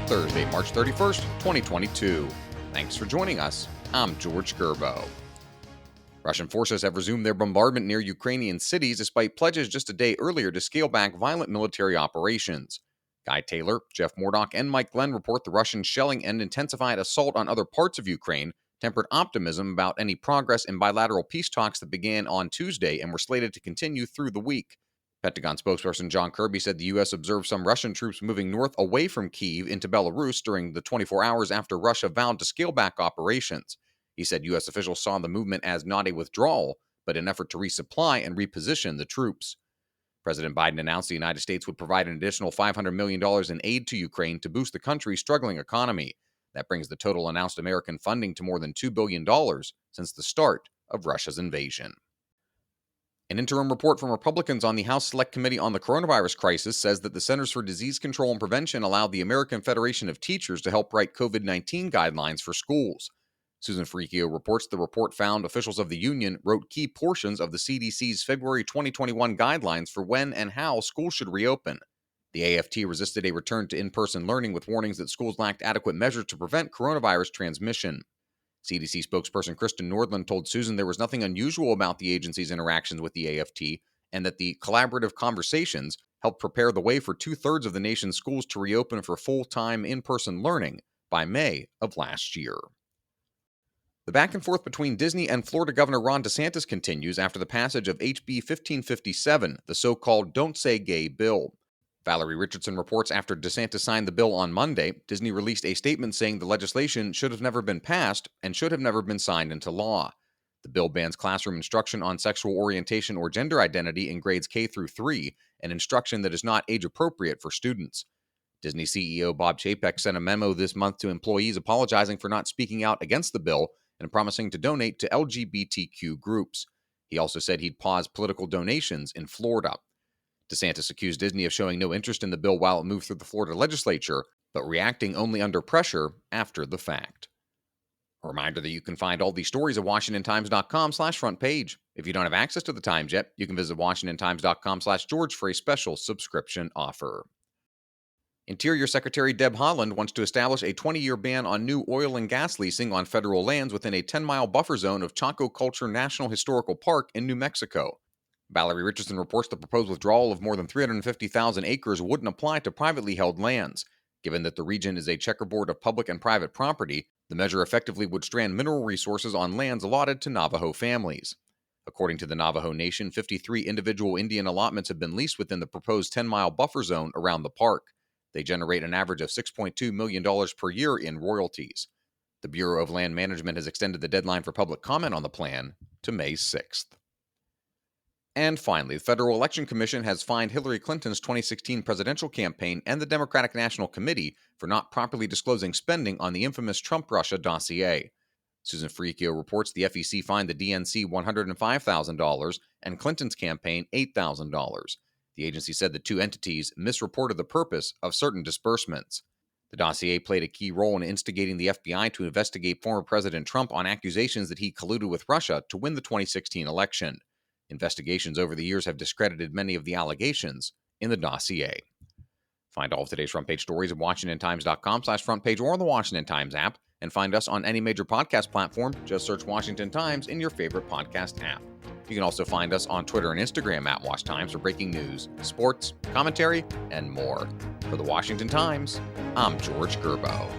Thursday, March 31st, 2022. Thanks for joining us. I'm George Gerbo. Russian forces have resumed their bombardment near Ukrainian cities despite pledges just a day earlier to scale back violent military operations. Guy Taylor, Jeff Murdoch, and Mike Glenn report the Russian shelling and intensified assault on other parts of Ukraine tempered optimism about any progress in bilateral peace talks that began on Tuesday and were slated to continue through the week. Pentagon spokesperson John Kirby said the U.S. observed some Russian troops moving north away from Kyiv into Belarus during the 24 hours after Russia vowed to scale back operations. He said U.S. officials saw the movement as not a withdrawal, but an effort to resupply and reposition the troops. President Biden announced the United States would provide an additional $500 million in aid to Ukraine to boost the country's struggling economy. That brings the total announced American funding to more than $2 billion since the start of Russia's invasion. An interim report from Republicans on the House Select Committee on the Coronavirus Crisis says that the Centers for Disease Control and Prevention allowed the American Federation of Teachers to help write COVID-19 guidelines for schools. Susan Ferricchio reports the report found officials of the union wrote key portions of the CDC's February 2021 guidelines for when and how schools should reopen. The AFT resisted a return to in-person learning with warnings that schools lacked adequate measures to prevent coronavirus transmission. CDC spokesperson Kristen Nordland told Susan there was nothing unusual about the agency's interactions with the AFT and that the collaborative conversations helped prepare the way for two-thirds of the nation's schools to reopen for full-time in-person learning by May of last year. The back and forth between Disney and Florida Governor Ron DeSantis continues after the passage of HB 1557, the so-called Don't Say Gay bill. Valerie Richardson reports after DeSantis signed the bill on Monday, Disney released a statement saying the legislation should have never been passed and should have never been signed into law. The bill bans classroom instruction on sexual orientation or gender identity in grades K through 3, an instruction that is not age-appropriate for students. Disney CEO Bob Chapek sent a memo this month to employees apologizing for not speaking out against the bill and promising to donate to LGBTQ groups. He also said he'd pause political donations in Florida. DeSantis accused Disney of showing no interest in the bill while it moved through the Florida legislature, but reacting only under pressure after the fact. A reminder that you can find all these stories at WashingtonTimes.com/front page. If you don't have access to the Times yet, you can visit WashingtonTimes.com/George for a special subscription offer. Interior Secretary Deb Haaland wants to establish a 20-year ban on new oil and gas leasing on federal lands within a 10-mile buffer zone of Chaco Culture National Historical Park in New Mexico. Valerie Richardson reports the proposed withdrawal of more than 350,000 acres wouldn't apply to privately held lands. Given that the region is a checkerboard of public and private property, the measure effectively would strand mineral resources on lands allotted to Navajo families. According to the Navajo Nation, 53 individual Indian allotments have been leased within the proposed 10-mile buffer zone around the park. They generate an average of $6.2 million per year in royalties. The Bureau of Land Management has extended the deadline for public comment on the plan to May 6th. And finally, the Federal Election Commission has fined Hillary Clinton's 2016 presidential campaign and the Democratic National Committee for not properly disclosing spending on the infamous Trump-Russia dossier. Susan Ferricchio reports the FEC fined the DNC $105,000 and Clinton's campaign $8,000. The agency said the two entities misreported the purpose of certain disbursements. The dossier played a key role in instigating the FBI to investigate former President Trump on accusations that he colluded with Russia to win the 2016 election. Investigations over the years have discredited many of the allegations in the dossier. Find all of today's front page stories at WashingtonTimes.com/front page or on the Washington Times app, and find us on any major podcast platform. Just search Washington Times in your favorite podcast app. You can also find us on Twitter and Instagram at Wash Times for breaking news, sports, commentary, and more. For the Washington Times, I'm George Gerbo.